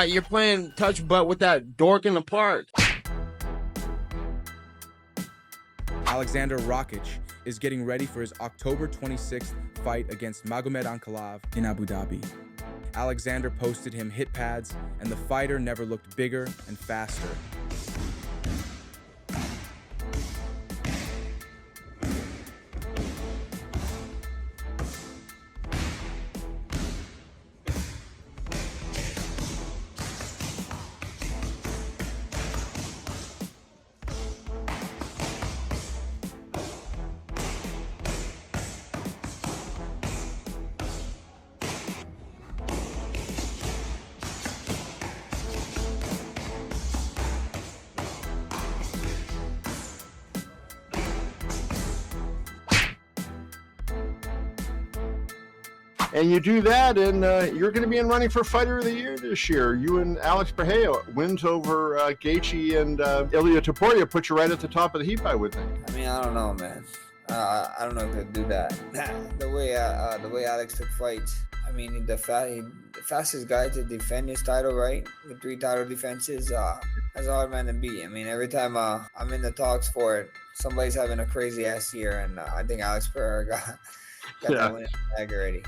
You're playing touch butt with that dork in the park. Alexander Rakis is getting ready for his October 26th fight against Magomed Ankalaev in Abu Dhabi. Alexander posted him hit pads, and the fighter never looked bigger and faster. And you do that, and you're going to be in running for Fighter of the Year this year. You and Alex Pereira, wins over Gaethje and Ilia Topuria put you right at the top of the heap, I would think. I mean, I don't know, man. I don't know if they'll do that. The way Alex took fights, I mean, the fastest guy to defend his title, right? With 3 title defenses, that's a hard man to beat. I mean, every time I'm in the talks for it, somebody's having a crazy ass year, and I think Alex Pereira got that win in the bag already.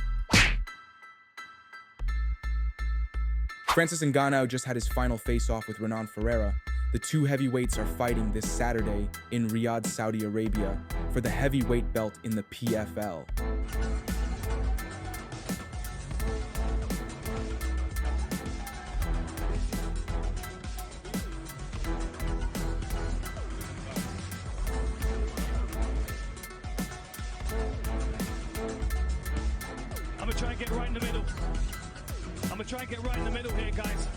Francis Ngannu just had his final face-off with Renan Ferreira. The 2 heavyweights are fighting this Saturday in Riyadh, Saudi Arabia, for the heavyweight belt in the PFL. I'm gonna try and get right in the middle. I'm gonna try and get right in the middle here, guys.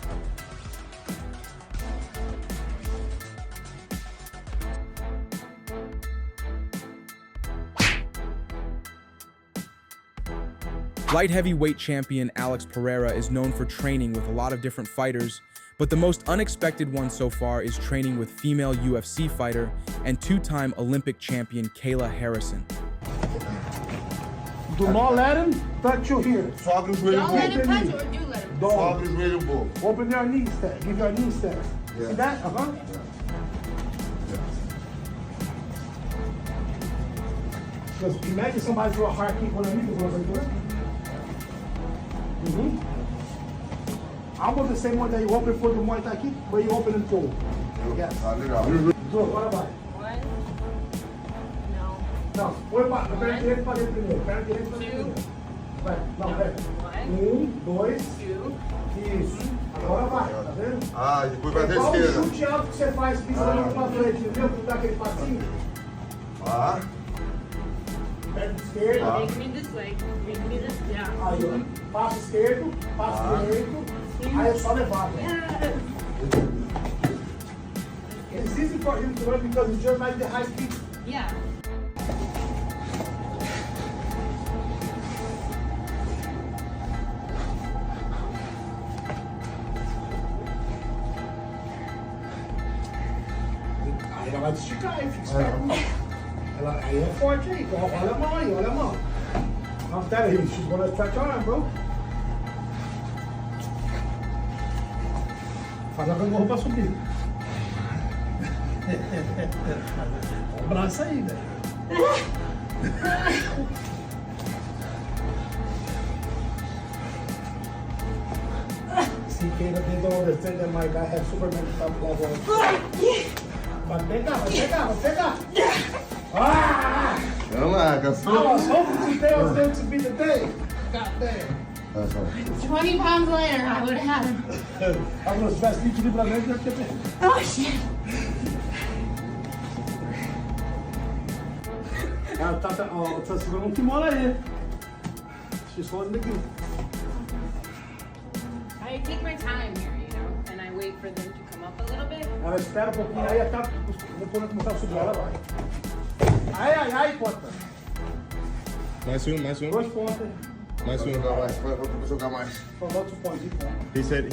Light heavyweight champion Alex Pereira is known for training with a lot of different fighters, but the most unexpected one so far is training with female UFC fighter and 2-time Olympic champion Kayla Harrison. Do not let him touch you here. Don't let him touch you, or do let him? Don't. Open your knees there. Give your knees there. Yeah. See that? Because imagine somebody do a hard kick on a knee. I was the same one that you open for the Muay Thai kick, but you open and fold. Yes. So, what about it? One. No. No. What about the 2. Vai, não, vai. 1, 2, 3. Isso. Agora vai, tá vendo? Ah, depois vai É ter igual o esquerda. chute alto que você faz pisando pra frente, entendeu? Tu dá aquele passinho. Ah. Pé esquerdo. Take me this way. Take me this, yeah. Aí, ó. Passo esquerdo, passo direito. Aí é só levar, velho. It's easy for him to run because it's just like the high speed. Yeah. Aí ela vai te esticar, hein? Fica esperto. Ela, aí é forte aí. Olha a mão aí, olha a mão. Não, pera aí. She's gonna stretch your arm, bro. Faz a gangorra pra subir. Olha o braço aí, velho. See, Kayla, they don't understand that my guy has Superman top level. Vai pegar, vai pegar. Ah! Vamos lá, I was hoping today was going to be the day. God damn. 20 pounds later, I would have had him. Agora, se tivesse 20 libras menos, deve ter perdido. Oh, shit. Ela tá segurando um kimono aí. She's holding the gift. I take my time here, you know, and I wait for them to come up a little bit. Ela espera um pouquinho, aí até depois ela começar a subir, ela vai. Ai, conta. Mais um. 2 pontos. Mais um. Vou jogar mais. For lots of points, He said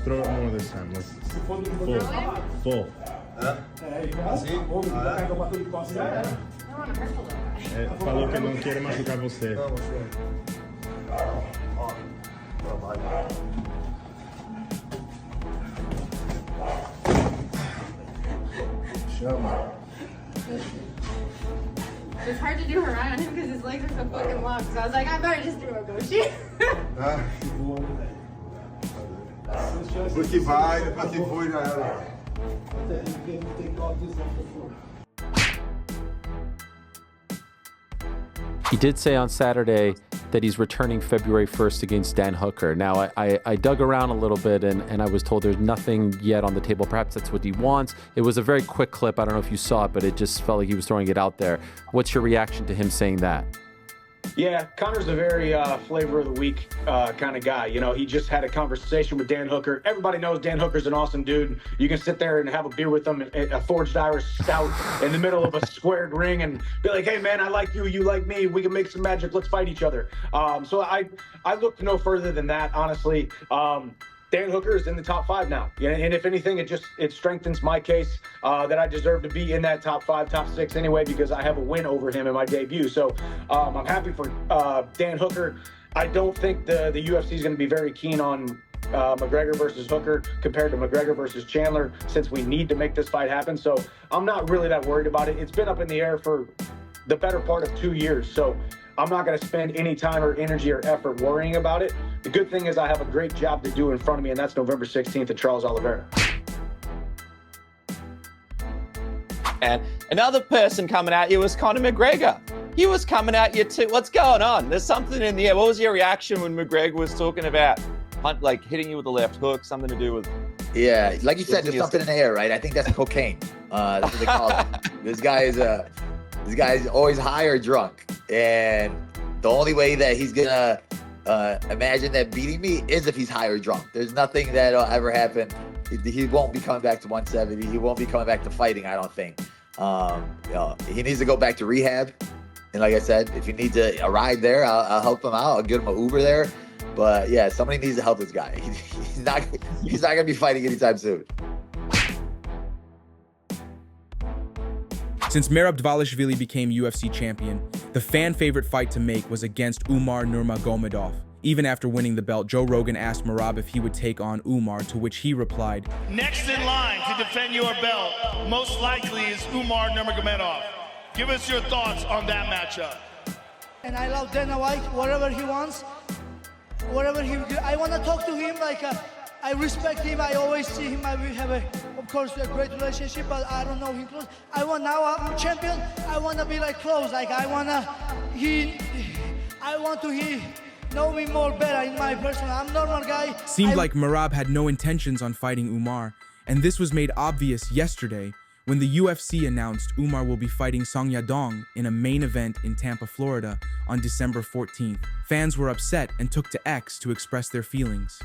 throw it more this time. Let's se for do nível dele, tá full. igual. Assim? Ou pega o bateu de costas, já era. I don't want to hurt the little guy. Falou que não quer machucar você. Vamos, ó. Trabalho. It's hard to do her eye on him because his legs are so fucking long. So I was like, I better just do a Goshi. Porque vai, porque foi já era. He did say on Saturday that he's returning February 1st against Dan Hooker. Now, I dug around a little bit and I was told there's nothing yet on the table. Perhaps that's what he wants. It was a very quick clip. I don't know if you saw it, but it just felt like he was throwing it out there. What's your reaction to him saying that? Yeah, Conor's a very flavor of the week kind of guy. You know, he just had a conversation with Dan Hooker. Everybody knows Dan Hooker's an awesome dude. You can sit there and have a beer with him, a forged Irish stout in the middle of a squared ring and be like, hey, man, I like you, you like me. We can make some magic. Let's fight each other. So I look no further than that, honestly. Dan Hooker is in the top 5 now. And if anything, it strengthens my case that I deserve to be in that top 5, top 6 anyway, because I have a win over him in my debut. So I'm happy for Dan Hooker. I don't think the UFC is going to be very keen on McGregor versus Hooker compared to McGregor versus Chandler, since we need to make this fight happen. So I'm not really that worried about it. It's been up in the air for the better part of 2 years. So I'm not going to spend any time or energy or effort worrying about it. The good thing is I have a great job to do in front of me, and that's November 16th at Charles Oliveira. And another person coming at you was Conor McGregor. He was coming at you too. What's going on? There's something in the air. What was your reaction when McGregor was talking about like hitting you with a left hook, something to do with... Yeah, like you said, there's something in the air, right? I think that's cocaine. That's what they call it. This guy is always high or drunk. And the only way that he's gonna imagine that beating me is if he's high or drunk. There's nothing that'll ever happen. He won't be coming back to 170. He won't be coming back to fighting, I don't think. He needs to go back to rehab. And like I said, if you need a ride there, I'll help him out. I'll give him an Uber there. But yeah, somebody needs to help this guy. He's not gonna be fighting anytime soon. Since Merab Dvalishvili became UFC champion, the fan favorite fight to make was against Umar Nurmagomedov. Even after winning the belt, Joe Rogan asked Merab if he would take on Umar, to which he replied, Next in line to defend your belt, most likely is Umar Nurmagomedov. Give us your thoughts on that matchup. And I love Dana White, whatever he wants, I want to talk to him like I respect him. I always see him. We have of course, a great relationship, but I don't know him close. Now I'm champion. I want to be like close. Like I want to know me more better in my person. I'm normal guy. Seemed like Merab had no intentions on fighting Umar, and this was made obvious yesterday when the UFC announced Umar will be fighting Song Yadong in a main event in Tampa, Florida on December 14th. Fans were upset and took to X to express their feelings.